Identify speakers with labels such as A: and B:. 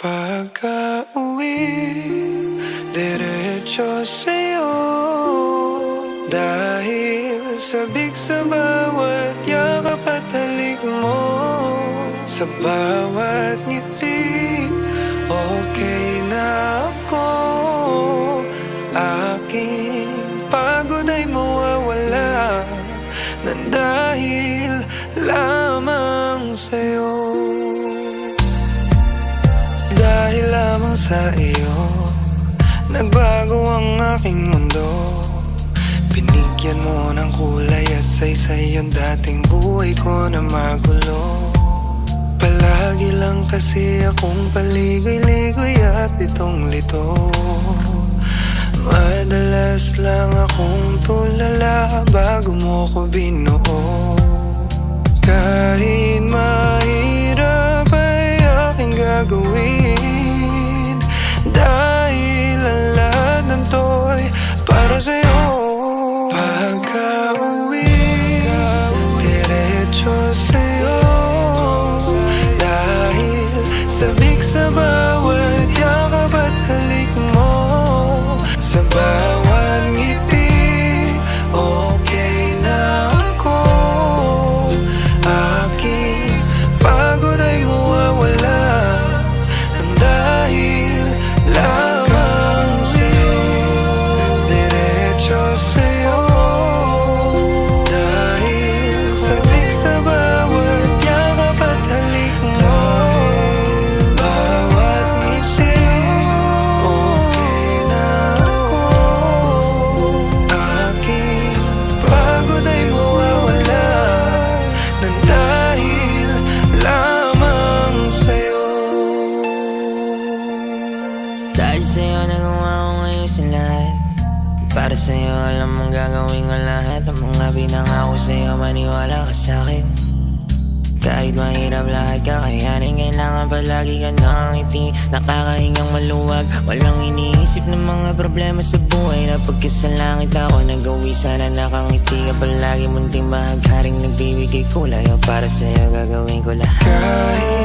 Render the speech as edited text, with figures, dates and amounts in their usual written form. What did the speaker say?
A: Pagka-uwi, diretso sa'yo. Dahil sabik sa bawat yakap at halik mo, sa bawat ngiti, okay na ako. Aking pagod ay mawawala nang dahil lamang sa'yo. Dahil lamang sa iyo, nagbago ang aking mundo. Binigyan mo ng kulay at saysay yung dating buhay ko na magulo. Palagi lang kasi akong paligoy-ligoy at itong lito. Madalas lang akong tulala bago mo ko binuo. Kahit mahirap ay aking gagawin, dahil ang lahat ng to'y para sa'yo. Pagka-uwi, diretso sa'yo. Dahil sabik sa bawat yakap at halik mo, sa bawat ngiti, okay na ako. Aking pagod ay mawawala nang dahil lamang sa'yo. Diretso sa'yo. Dahil sabik sa bawat yakap at halik mo, bawat ngiti, okay na ako. Aking pagod ay mawawala nang dahil lamang sa'yo.
B: Dahil sa'yo nagawa ko ngayon sa lahat. Para sa'yo alam mong gagawin ko lahat. Ang mga pinangako sa'yo, maniwala ka sa'kin. Kahit mahirap lahat kakayanin, kailangan palagi ka nakangiti, nakakahingang maluwag. Walang iniisip ng mga problema sa buhay. Napagkasalangit ako nagawi, sana nakangiti ka palagi. Munting bahagharing nagbibigay kulay. O para sa'yo gagawin ko lahat.
A: Kahit